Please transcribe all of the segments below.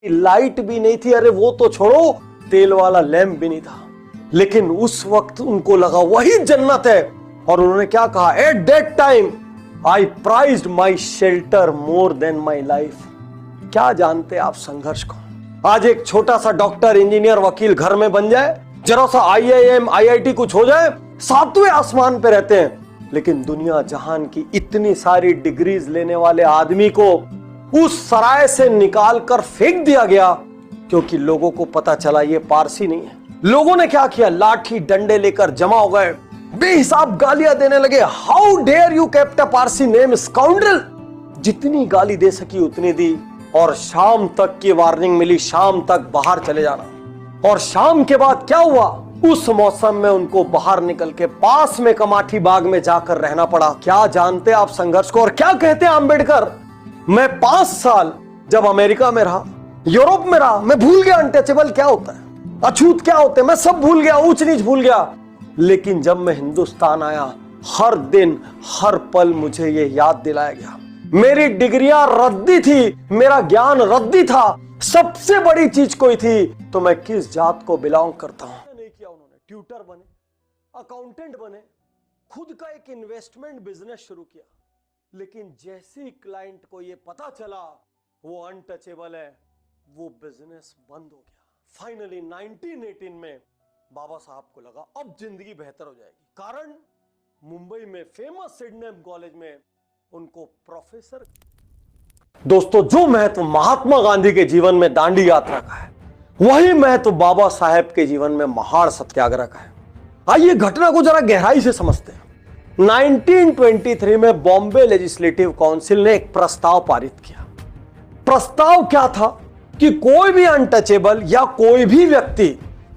Light भी नहीं थी, अरे वो तो छोड़ो, तेल वाला लैंप भी नहीं था। लेकिन उस वक्त उनको लगा वही जन्नत है, और उन्होंने क्या कहा, at that time I prized my shelter more than my life. क्या जानते आप संघर्ष को? आज एक छोटा सा डॉक्टर, इंजीनियर, वकील घर में बन जाए, जरा सा IIM IIT कुछ हो जाए, 7वें आसमान पे रहते हैं। लेकिन दुनिया जहान की इतनी सारी डिग्रीज लेने वाले आदमी को उस सराय से निकाल कर फेंक दिया गया, क्योंकि लोगों को पता चला ये पारसी नहीं है। लोगों ने क्या किया, लाठी डंडे लेकर जमा हो गए, बेहिसाब गालियां देने लगे। How dare you kept a Parsi name scoundrel. जितनी गाली दे सकी उतनी दी, और शाम तक की वार्निंग मिली, शाम तक बाहर चले जाना। और शाम के बाद क्या हुआ, उस मौसम में उनको बाहर निकल के पास में कमाठी बाग में जाकर रहना पड़ा। क्या जानते आप संघर्ष को? और क्या कहते हैं आंबेडकर, मैं 5 साल जब अमेरिका में रहा, यूरोप में रहा, मैं भूल गया अनटचेबल क्या होता है, अछूत क्या होते हैं, मैं सब भूल गया, ऊंच नीच भूल गया। लेकिन जब मैं हिंदुस्तान आया, हर दिन हर पल मुझे ये याद दिलाया गया, मेरी डिग्रियां रद्दी थी, मेरा ज्ञान रद्दी था, सबसे बड़ी चीज कोई थी तो मैं किस जात को बिलोंग करता हूं। नहीं किया उन्होंने, ट्यूटर बने, अकाउंटेंट बने, खुद का एक इन्वेस्टमेंट बिजनेस शुरू किया। लेकिन जैसे ही क्लाइंट को यह पता चला वो अनटचेबल है, वो बिजनेस बंद हो गया। फाइनली 1918 में बाबा साहब को लगा अब जिंदगी बेहतर हो जाएगी। कारण मुंबई में फेमस सिडनेम कॉलेज में उनको प्रोफेसर। दोस्तों, जो महत्व महात्मा गांधी के जीवन में दांडी यात्रा का है, वही महत्व बाबा साहेब के जीवन में महाड़ सत्याग्रह का है। आइए घटना को जरा गहराई से समझते हैं। 1923 में बॉम्बे लेजिस्लेटिव काउंसिल ने एक प्रस्ताव पारित किया। प्रस्ताव क्या था कि कोई भी अनटचेबल या कोई भी व्यक्ति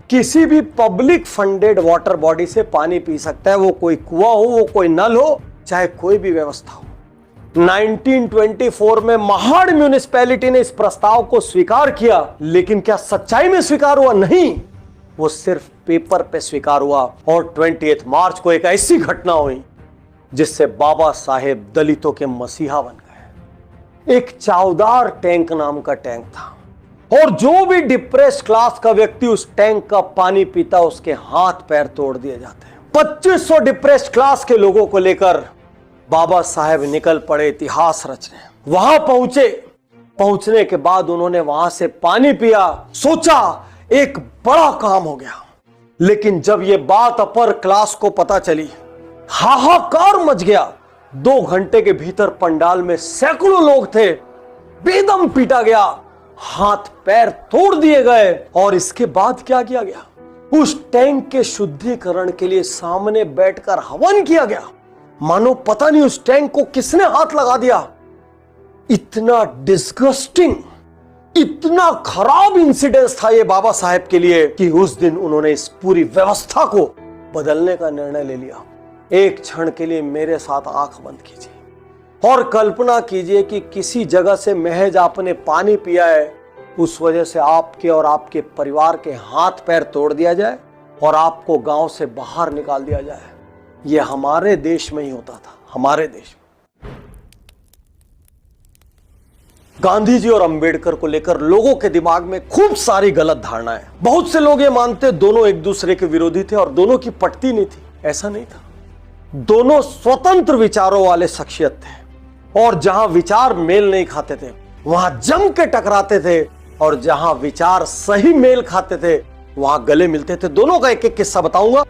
किसी भी पब्लिक फंडेड वाटर बॉडी से पानी पी सकता है, वो कोई कुआं हो, वो कोई नल हो, चाहे कोई भी व्यवस्था हो। 1924 में महाड़ म्यूनिसिपैलिटी ने इस प्रस्ताव को स्वीकार किया, लेकिन क्या सच्चाई में स्वीकार हुआ? नहीं, वो सिर्फ पेपर पे स्वीकार हुआ। और 28 मार्च को एक ऐसी घटना हुई जिससे बाबा साहेब दलितों के मसीहा बन गए। एक चावदार टैंक नाम का टैंक था, और जो भी डिप्रेस्ड क्लास का व्यक्ति उस टैंक का पानी पीता, उसके हाथ पैर तोड़ दिए जाते हैं। 2500 डिप्रेस्ड क्लास के लोगों को लेकर बाबा साहेब निकल पड़े इतिहास रचने। वहां पहुंचने के बाद उन्होंने वहां से पानी पिया, सोचा एक बड़ा काम हो गया। लेकिन जब यह बात अपर क्लास को पता चली, हाहाकार मच गया। 2 घंटे के भीतर पंडाल में सैकड़ों लोग थे, बेदम पीटा गया, हाथ पैर तोड़ दिए गए। और इसके बाद क्या किया गया, उस टैंक के शुद्धिकरण के लिए सामने बैठकर हवन किया गया, मानो पता नहीं उस टैंक को किसने हाथ लगा दिया। इतना डिस्गस्टिंग, इतना खराब इंसिडेंस था ये बाबा साहेब के लिए कि उस दिन उन्होंने इस पूरी व्यवस्था को बदलने का निर्णय ले लिया। एक क्षण के लिए मेरे साथ आंख बंद कीजिए और कल्पना कीजिए कि किसी जगह से महज आपने पानी पिया है, उस वजह से आपके और आपके परिवार के हाथ पैर तोड़ दिया जाए और आपको गांव से बाहर निकाल दिया जाए। यह हमारे देश में ही होता था, हमारे देश में। गांधी जी और अंबेडकर को लेकर लोगों के दिमाग में खूब सारी गलत धारणाएं। बहुत से लोग ये मानते दोनों एक दूसरे के विरोधी थे और दोनों की पटती नहीं थी। ऐसा नहीं था, दोनों स्वतंत्र विचारों वाले शख्सियत थे, और जहां विचार मेल नहीं खाते थे वहां जम के टकराते थे, और जहां विचार सही मेल खाते थे वहां गले मिलते थे। दोनों का एक एक किस्सा बताऊंगा।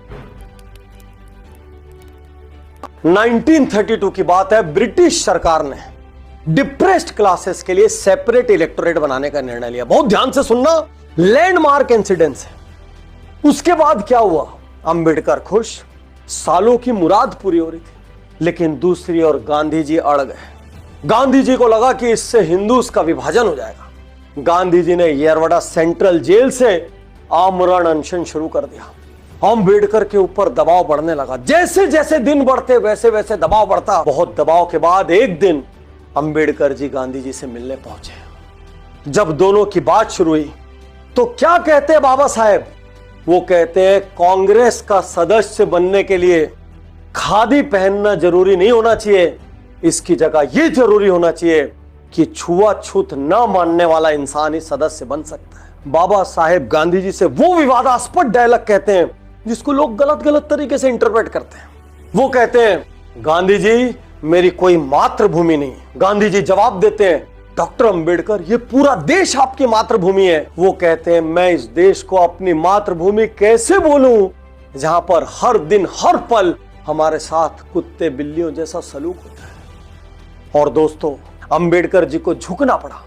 1932 की बात है, ब्रिटिश सरकार ने डिप्रेस्ड क्लासेस के लिए सेपरेट इलेक्टोरेट बनाने का निर्णय लिया। बहुत ध्यान से सुनना, लैंडमार्क इंसिडेंस है। उसके बाद क्या हुआ, अंबेडकर खुश, सालों की मुराद पूरी हो रही थी। लेकिन दूसरी ओर गांधी जी अड़ गए। गांधी जी को लगा कि इससे हिंदूज का विभाजन हो जाएगा। गांधी जी ने येरवड़ा सेंट्रल जेल से आमरण अनशन शुरू कर दिया। अंबेडकर के ऊपर दबाव बढ़ने लगा। जैसे जैसे दिन बढ़ते वैसे वैसे दबाव बढ़ता। बहुत दबाव के बाद एक दिन अंबेडकर जी गांधी जी से मिलने पहुंचे। जब दोनों की बात शुरू हुई तो क्या कहते हैं बाबा साहेब? वो कहते हैं कांग्रेस का सदस्य बनने के लिए खादी पहनना जरूरी नहीं होना चाहिए, इसकी जगह यह जरूरी होना चाहिए कि छुआछूत न मानने वाला इंसान ही सदस्य बन सकता है। बाबा साहेब गांधी जी से वो विवादास्पद डायलॉग कहते हैं जिसको लोग गलत गलत तरीके से इंटरप्रेट करते हैं। वो कहते हैं, गांधी जी मेरी कोई मातृभूमि नहीं। गांधी जी जवाब देते हैं, डॉक्टर अंबेडकर ये पूरा देश आपकी मातृभूमि है। वो कहते हैं, मैं इस देश को अपनी मातृभूमि कैसे बोलूं जहां पर हर दिन हर पल हमारे साथ कुत्ते बिल्लियों जैसा सलूक होता है। और दोस्तों, अंबेडकर जी को झुकना पड़ा।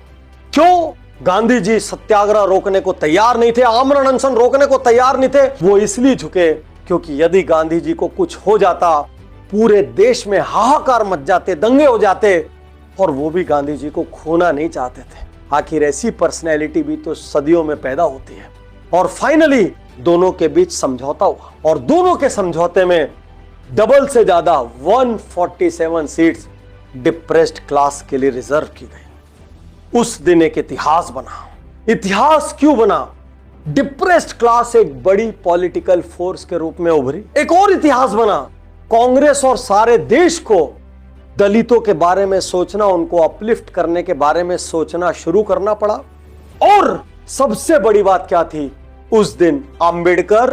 क्यों? गांधी जी सत्याग्रह रोकने को तैयार नहीं थे, आमरण अनशन रोकने को तैयार नहीं थे। वो इसलिए झुके क्योंकि यदि गांधी जी को कुछ हो जाता, पूरे देश में हाहाकार मच जाते, दंगे हो जाते, और वो भी गांधी जी को खोना नहीं चाहते थे। आखिर ऐसी पर्सनैलिटी भी तो सदियों में पैदा होती है। और फाइनली दोनों के बीच समझौता हुआ और दोनों के समझौते में डबल से ज्यादा 147 सीट्स डिप्रेस्ड क्लास के लिए रिजर्व की गई। उस दिन एक इतिहास बना। इतिहास क्यों बना? डिप्रेस्ड क्लास एक बड़ी पॉलिटिकल फोर्स के रूप में उभरी। एक और इतिहास बना। कांग्रेस और सारे देश को दलितों के बारे में सोचना, उनको अपलिफ्ट करने के बारे में सोचना शुरू करना पड़ा। और सबसे बड़ी बात क्या थी? उस दिन अंबेडकर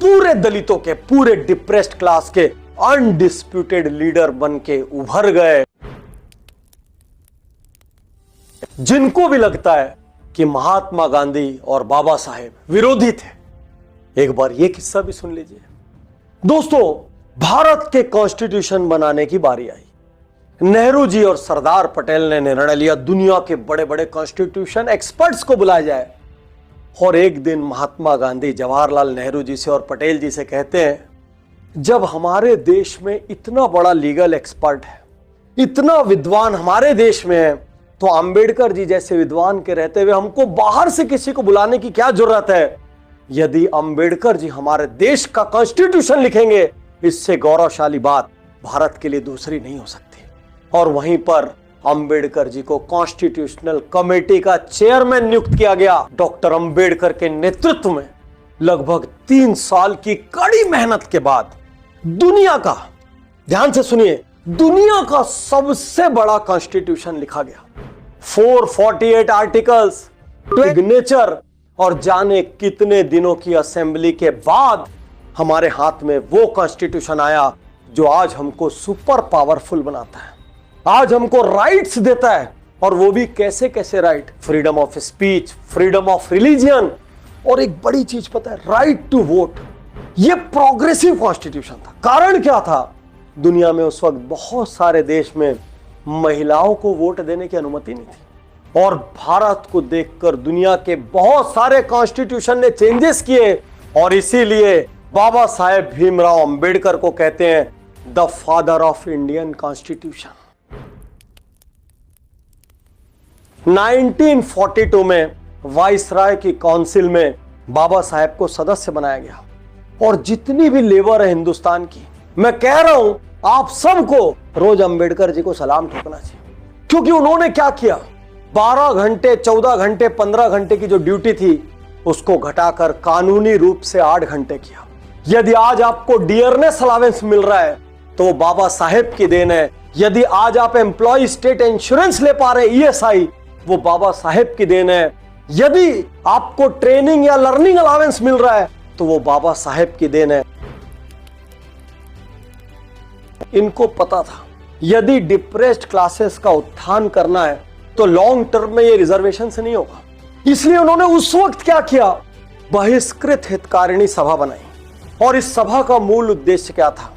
पूरे दलितों के, पूरे डिप्रेस्ड क्लास के अनडिस्प्यूटेड लीडर बन के उभर गए। जिनको भी लगता है कि महात्मा गांधी और बाबा साहेब विरोधी थे, एक बार यह किस्सा भी सुन लीजिए। दोस्तों, भारत के कॉन्स्टिट्यूशन बनाने की बारी आई। नेहरू जी और सरदार पटेल ने निर्णय लिया दुनिया के बड़े बड़े कॉन्स्टिट्यूशन एक्सपर्ट्स को बुलाया जाए। और एक दिन महात्मा गांधी जवाहरलाल नेहरू जी से और पटेल जी से कहते हैं, जब हमारे देश में इतना बड़ा लीगल एक्सपर्ट है, इतना विद्वान हमारे देश में है, तो अंबेडकर जी जैसे विद्वान के रहते हुए हमको बाहर से किसी को बुलाने की क्या जरूरत है? यदि अंबेडकर जी हमारे देश का कॉन्स्टिट्यूशन लिखेंगे, इससे गौरवशाली बात भारत के लिए दूसरी नहीं हो सकती। और वहीं पर अंबेडकर जी को कॉन्स्टिट्यूशनल कमेटी का चेयरमैन नियुक्त किया गया। डॉक्टर अंबेडकर के नेतृत्व में लगभग 3 साल की कड़ी मेहनत के बाद दुनिया का, ध्यान से सुनिए, दुनिया का सबसे बड़ा कॉन्स्टिट्यूशन लिखा गया। 448 आर्टिकल्स, सिग्नेचर और जाने कितने दिनों की असेंबली के बाद हमारे हाथ में वो कॉन्स्टिट्यूशन आया जो आज हमको सुपर पावरफुल बनाता है, आज हमको राइट्स देता है। और वो भी कैसे कैसे right? Freedom of speech, freedom of religion, और एक बड़ी चीज पता है, राइट टू वोट। ये प्रोग्रेसिव कॉन्स्टिट्यूशन था। कारण क्या था? दुनिया में उस वक्त बहुत सारे देश में महिलाओं को वोट देने की अनुमति नहीं थी। और भारत को देखकर दुनिया के बहुत सारे कॉन्स्टिट्यूशन ने चेंजेस किए। और इसीलिए बाबा साहेब भीमराव अंबेडकर को कहते हैं the father of Indian constitution. 1942 में वाइसराय की काउंसिल में बाबा साहेब को सदस्य बनाया गया। और जितनी भी लेबर है हिंदुस्तान की, मैं कह रहा हूं आप सबको रोज अंबेडकर जी को सलाम ठोकना चाहिए। क्योंकि उन्होंने क्या किया? 12 घंटे, 14 घंटे, 15 घंटे की जो ड्यूटी थी उसको घटाकर कानूनी रूप से 8 घंटे किया। यदि आज आपको डियरनेस अलावेंस मिल रहा है तो वो बाबा साहेब की देन है। यदि आज आप एम्प्लॉय स्टेट इंश्योरेंस ले पा रहे हैं, ESI, वो बाबा साहेब की देन है। यदि आपको ट्रेनिंग या लर्निंग अलावेंस मिल रहा है तो वो बाबा साहेब की देन है। इनको पता था यदि डिप्रेस्ड क्लासेस का उत्थान करना है तो लॉन्ग टर्म में ये रिजर्वेशन से नहीं होगा। इसलिए उन्होंने उस वक्त क्या किया? बहिष्कृत हितकारिणी सभा बनाई। और इस सभा का मूल उद्देश्य क्या था?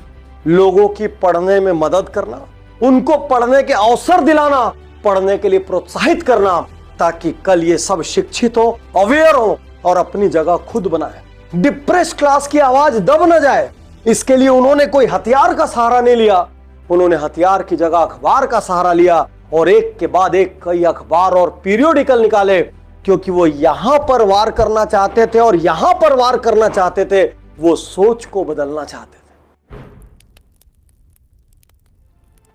लोगों की पढ़ने में मदद करना, उनको पढ़ने के अवसर दिलाना, पढ़ने के लिए प्रोत्साहित करना, ताकि कल ये सब शिक्षित हो, अवेयर हो और अपनी जगह खुद बनाए। डिप्रेस्ड क्लास की आवाज दब न जाए, इसके लिए उन्होंने कोई हथियार का सहारा नहीं लिया। उन्होंने हथियार की जगह अखबार का सहारा लिया और एक के बाद एक कई अखबार और पीरियोडिकल निकाले, क्योंकि वो यहां पर वार करना चाहते थे और यहां पर वार करना चाहते थे, वो सोच को बदलना चाहते थे।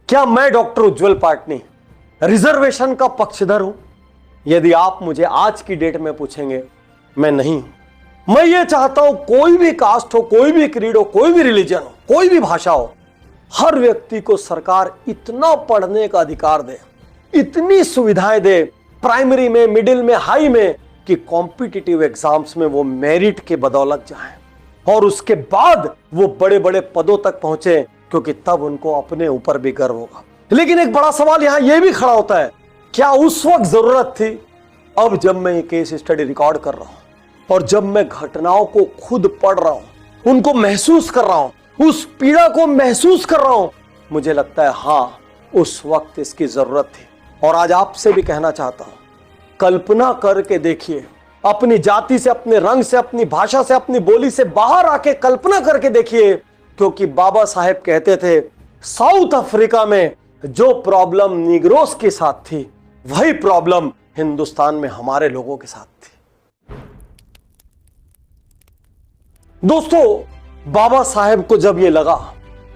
क्या मैं डॉक्टर उज्जवल पाटनी रिजर्वेशन का पक्षधर हूं? यदि आप मुझे आज की डेट में पूछेंगे, मैं नहीं हूं। मैं ये चाहता हूं कोई भी कास्ट हो, कोई भी क्रीड हो, कोई भी रिलीजन हो, कोई भी भाषा हो, हर व्यक्ति को सरकार इतना पढ़ने का अधिकार दे, इतनी सुविधाएं दे प्राइमरी में, मिडिल में, हाई में, कि कॉम्पिटिटिव एग्जाम्स में वो मेरिट के बदौलत जाएं और उसके बाद वो बड़े बड़े पदों तक पहुंचे, क्योंकि तब उनको अपने ऊपर भी गर्व होगा। लेकिन एक बड़ा सवाल यहां यह भी खड़ा होता है, क्या उस वक्त जरूरत थी? अब जब मैं ये केस स्टडी रिकॉर्ड कर रहा हूं और जब मैं घटनाओं को खुद पढ़ रहा हूं, उनको महसूस कर रहा हूं, उस पीड़ा को महसूस कर रहा हूं, मुझे लगता है हां, उस वक्त इसकी जरूरत थी। और आज आपसे भी कहना चाहता हूं, कल्पना करके देखिए, अपनी जाति से, अपने रंग से, अपनी भाषा से, अपनी बोली से बाहर आके कल्पना करके देखिए, क्योंकि बाबा साहेब कहते थे साउथ अफ्रीका में जो प्रॉब्लम निग्रोस के साथ थी, वही प्रॉब्लम हिंदुस्तान में हमारे लोगों के साथ थी। दोस्तों, बाबा साहेब को जब यह लगा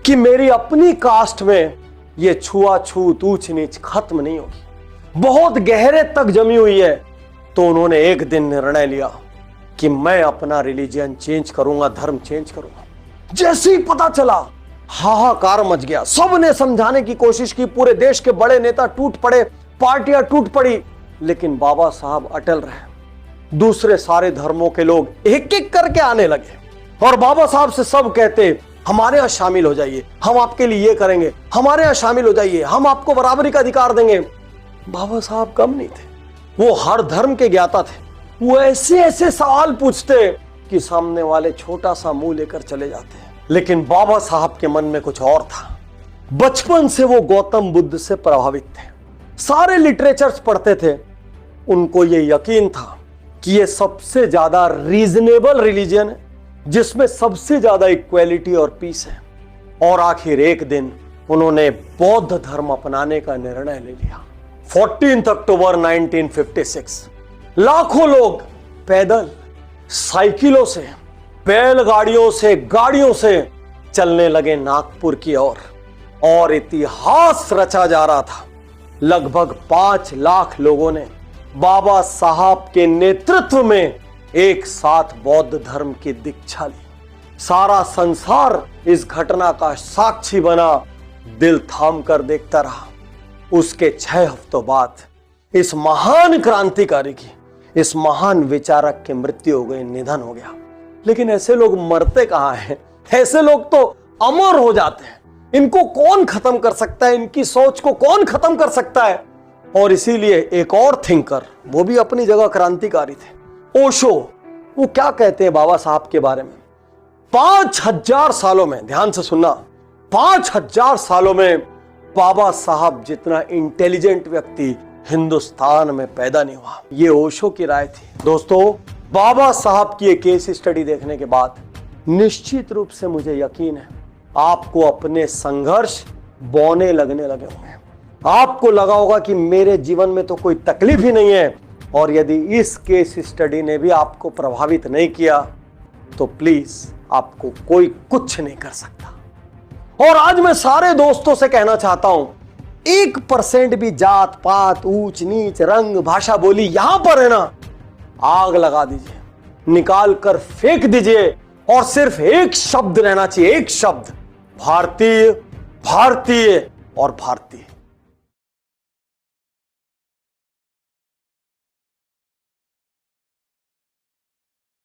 कि मेरी अपनी कास्ट में यह छुआछूत, ऊंच नीच खत्म नहीं होगी, बहुत गहरे तक जमी हुई है, तो उन्होंने एक दिन निर्णय लिया कि मैं अपना रिलीजन चेंज करूंगा, धर्म चेंज करूंगा। जैसे ही पता चला, हाहाकार मच गया। सबने समझाने की कोशिश की, पूरे देश के बड़े नेता टूट पड़े, पार्टियां टूट पड़ी, लेकिन बाबा साहब अटल रहे। दूसरे सारे धर्मों के लोग एक एक करके आने लगे और बाबा साहब से सब कहते, हमारे यहां शामिल हो जाइए, हम आपके लिए ये करेंगे, हमारे यहां शामिल हो जाइए, हम आपको बराबरी का अधिकार देंगे। बाबा साहब कम नहीं थे, वो हर धर्म के ज्ञाता थे। वो ऐसे ऐसे सवाल पूछते कि सामने वाले छोटा सा मुंह लेकर चले जाते। लेकिन बाबा साहब के मन में कुछ और था। बचपन से वो गौतम बुद्ध से प्रभावित थे, सारे लिटरेचर्स पढ़ते थे। उनको ये यकीन था कि ये सबसे ज्यादा रीजनेबल रिलीजन है, जिसमें सबसे ज्यादा इक्वेलिटी और पीस है। और आखिर एक दिन उन्होंने बौद्ध धर्म अपनाने का निर्णय ले लिया। 14 अक्टूबर 1956 लाखों लोग पैदल, साइकिलों से, बैलगाड़ियों से, गाड़ियों से चलने लगे नागपुर की ओर और इतिहास रचा जा रहा था। लगभग 5 लाख लोगों ने बाबा साहब के नेतृत्व में एक साथ बौद्ध धर्म की दीक्षा ली। सारा संसार इस घटना का साक्षी बना, दिल थाम कर देखता रहा। उसके 6 हफ्तों बाद इस महान क्रांतिकारी की, इस महान विचारक की मृत्यु हो गई, निधन हो गया। लेकिन ऐसे लोग मरते कहां हैं? ऐसे लोग तो अमर हो जाते हैं। इनको कौन खत्म कर सकता है? इनकी सोच को कौन खत्म कर सकता है? और इसीलिए एक और थिंकर, वो भी अपनी जगह क्रांतिकारी थे, ओशो, वो क्या कहते हैं बाबा साहब के बारे में? 5000 सालों में, ध्यान से सुनना, 5000 सालों में बाबा साहब जितना इंटेलिजेंट व्यक्ति हिंदुस्तान में पैदा नहीं हुआ। ये ओशो की राय थी। दोस्तों, बाबा साहब की एक केस स्टडी देखने के बाद निश्चित रूप से मुझे यकीन है आपको अपने संघर्ष बौने लगने लगे होंगे। आपको लगा होगा कि मेरे जीवन में तो कोई तकलीफ ही नहीं है, और यदि इस केस स्टडी ने भी आपको प्रभावित नहीं किया तो प्लीज आपको कोई कुछ नहीं कर सकता। और आज मैं सारे दोस्तों से कहना चाहता हूं, 1% भी जात पात, ऊंच नीच, रंग, भाषा, बोली यहां पर है ना, आग लगा दीजिए, निकाल कर फेंक दीजिए, और सिर्फ एक शब्द रहना चाहिए, एक शब्द, भारतीय, भारतीय और भारतीय।